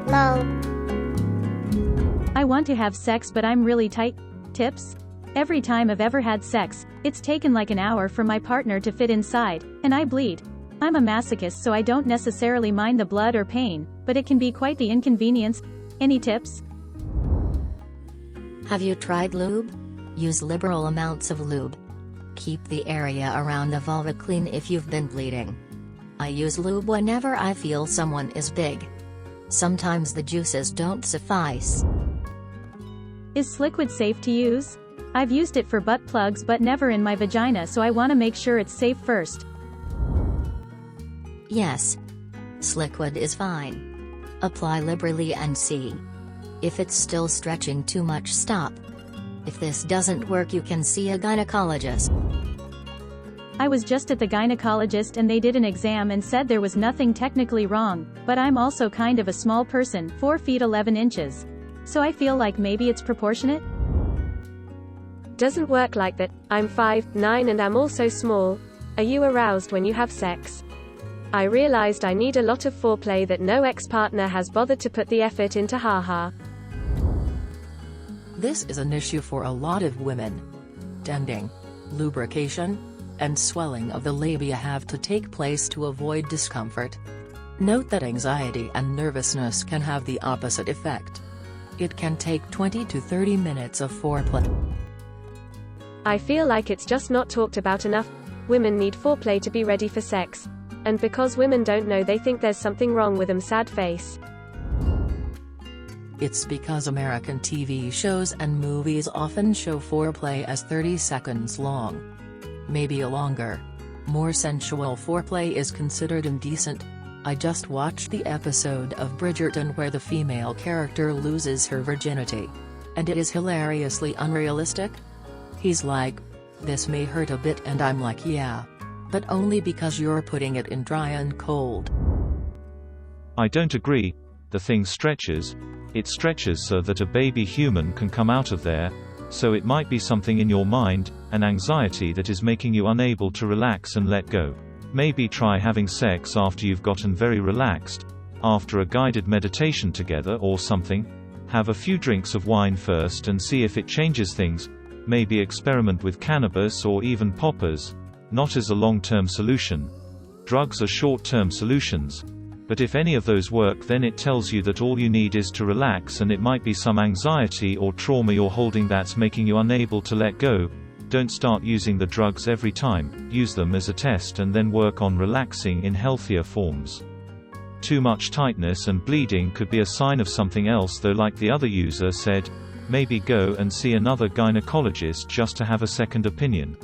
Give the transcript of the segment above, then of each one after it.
Lol. I want to have sex but I'm really tight. Tips? Every time I've ever had sex, it's taken like an hour for my partner to fit inside, and I bleed. I'm a masochist so I don't necessarily mind the blood or pain, but it can be quite the inconvenience. Any tips? Have you tried lube? Use liberal amounts of lube. Keep the area around the vulva clean if you've been bleeding. I use lube whenever I feel someone is big. Sometimes the juices don't suffice. Is Sliquid safe to use? I've used it for butt plugs but never in my vagina, so I want to make sure it's safe first. Yes. Sliquid is fine. Apply liberally and see. If it's still stretching too much, stop. If this doesn't work, you can see a gynecologist. I was just at the gynecologist and they did an exam and said there was nothing technically wrong, but I'm also kind of a small person, 4 feet 11 inches. So I feel like maybe it's proportionate? Doesn't work like that. I'm 5'9" and I'm also small. Are you aroused when you have sex? I realized I need a lot of foreplay that no ex-partner has bothered to put the effort into, haha. This is an issue for a lot of women. Tending, lubrication, and swelling of the labia have to take place to avoid discomfort. Note that anxiety and nervousness can have the opposite effect. It can take 20 to 30 minutes of foreplay. I feel like it's just not talked about enough. Women need foreplay to be ready for sex. And because women don't know, they think there's something wrong with them, sad face. It's because American TV shows and movies often show foreplay as 30 seconds long. Maybe longer. More sensual foreplay is considered indecent. I just watched the episode of Bridgerton where the female character loses her virginity. And it is hilariously unrealistic. He's like, "This may hurt a bit," and I'm like, "Yeah. But only because you're putting it in dry and cold." I don't agree. The thing stretches. It stretches so that a baby human can come out of there, so it might be something in your mind, an anxiety that is making you unable to relax and let go. Maybe try having sex after you've gotten very relaxed, after a guided meditation together or something. Have a few drinks of wine first and see if it changes things. Maybe experiment with cannabis or even poppers. Not as a long-term solution. Drugs are short-term solutions. But if any of those work, then it tells you that all you need is to relax, and it might be some anxiety or trauma you're holding that's making you unable to let go. Don't start using the drugs every time. Use them as a test and then work on relaxing in healthier forms. Too much tightness and bleeding could be a sign of something else, though, like the other user said, maybe go and see another gynecologist just to have a second opinion.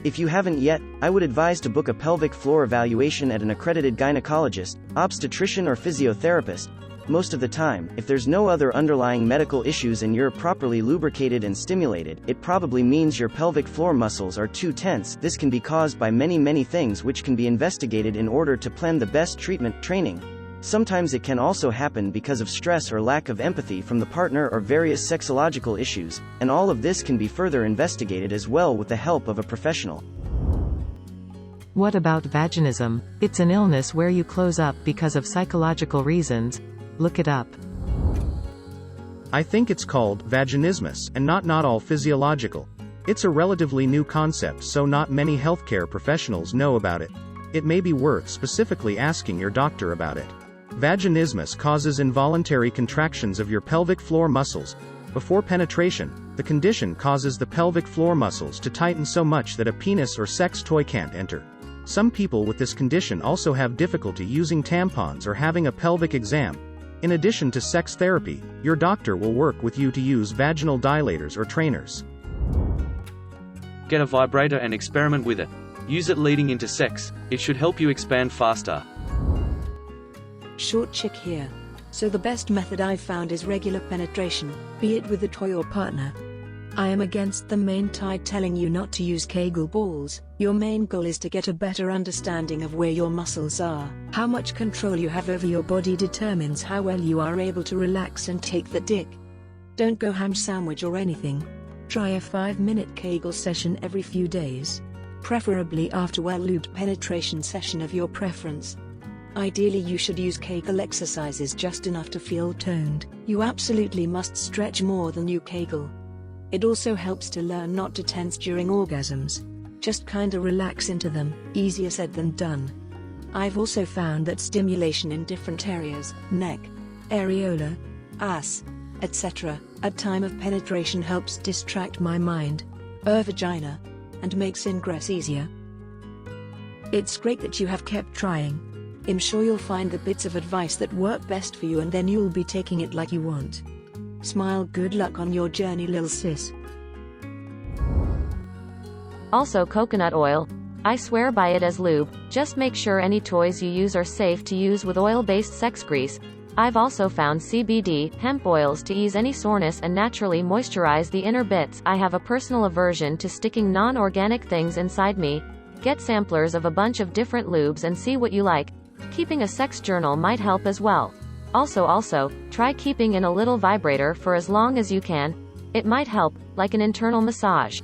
If you haven't yet, I would advise to book a pelvic floor evaluation at an accredited gynecologist, obstetrician or physiotherapist. Most of the time, if there's no other underlying medical issues and you're properly lubricated and stimulated, it probably means your pelvic floor muscles are too tense. This can be caused by many things which can be investigated in order to plan the best treatment. Training. Sometimes it can also happen because of stress or lack of empathy from the partner or various sexological issues, and all of this can be further investigated as well with the help of a professional. What about vaginism? It's an illness where you close up because of psychological reasons. Look it up. I think it's called vaginismus, and not all physiological. It's a relatively new concept, so not many healthcare professionals know about it. It may be worth specifically asking your doctor about it. Vaginismus causes involuntary contractions of your pelvic floor muscles. Before penetration, the condition causes the pelvic floor muscles to tighten so much that a penis or sex toy can't enter. Some people with this condition also have difficulty using tampons or having a pelvic exam. In addition to sex therapy, your doctor will work with you to use vaginal dilators or trainers. Get a vibrator and experiment with it. Use it leading into sex. It should help you expand faster. Short chick here. So the best method I've found is regular penetration, be it with a toy or partner. I am against the main tide telling you not to use Kegel balls. Your main goal is to get a better understanding of where your muscles are. How much control you have over your body determines how well you are able to relax and take the dick. Don't go ham sandwich or anything. Try a 5-minute Kegel session every few days. Preferably after well-lubed penetration session of your preference. Ideally you should use Kegel exercises just enough to feel toned. You absolutely must stretch more than you Kegel. It also helps to learn not to tense during orgasms. Just kinda relax into them, easier said than done. I've also found that stimulation in different areas, neck, areola, ass, etc., at time of penetration helps distract my mind, vagina, and makes ingress easier. It's great that you have kept trying. I'm sure you'll find the bits of advice that work best for you and then you'll be taking it like you want. Smile. Good luck on your journey, lil sis. Also coconut oil. I swear by it as lube. Just make sure any toys you use are safe to use with oil-based sex grease. I've also found CBD, hemp oils to ease any soreness and naturally moisturize the inner bits. I have a personal aversion to sticking non-organic things inside me. Get samplers of a bunch of different lubes and see what you like. Keeping a sex journal might help as well. Also, try keeping in a little vibrator for as long as you can. It might help, like an internal massage.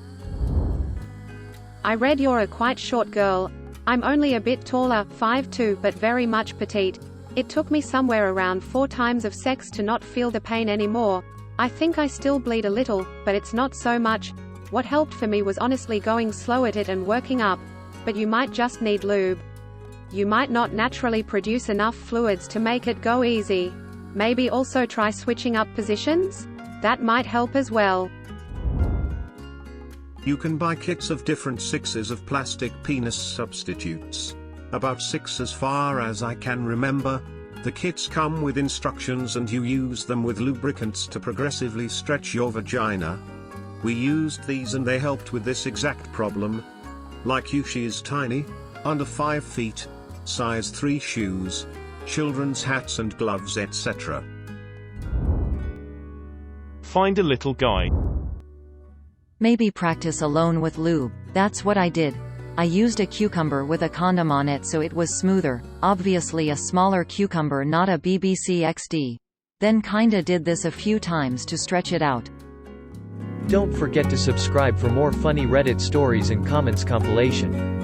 I read you're a quite short girl. I'm only a bit taller, 5'2", but very much petite. It took me somewhere around 4 times of sex to not feel the pain anymore. I think I still bleed a little, but it's not so much. What helped for me was honestly going slow at it and working up. But you might just need lube. You might not naturally produce enough fluids to make it go easy. Maybe also try switching up positions? That might help as well. You can buy kits of different sizes of plastic penis substitutes. About 6 as far as I can remember. The kits come with instructions and you use them with lubricants to progressively stretch your vagina. We used these and they helped with this exact problem. Like you, she is tiny, under 5 feet, size 3 shoes, children's hats and gloves, etc. Find a little guy. Maybe practice alone with lube. That's what I did. I used a cucumber with a condom on it so it was smoother, obviously a smaller cucumber, not a BBC XD. Then kinda did this a few times to stretch it out. Don't forget to subscribe for more funny Reddit stories and comments compilation.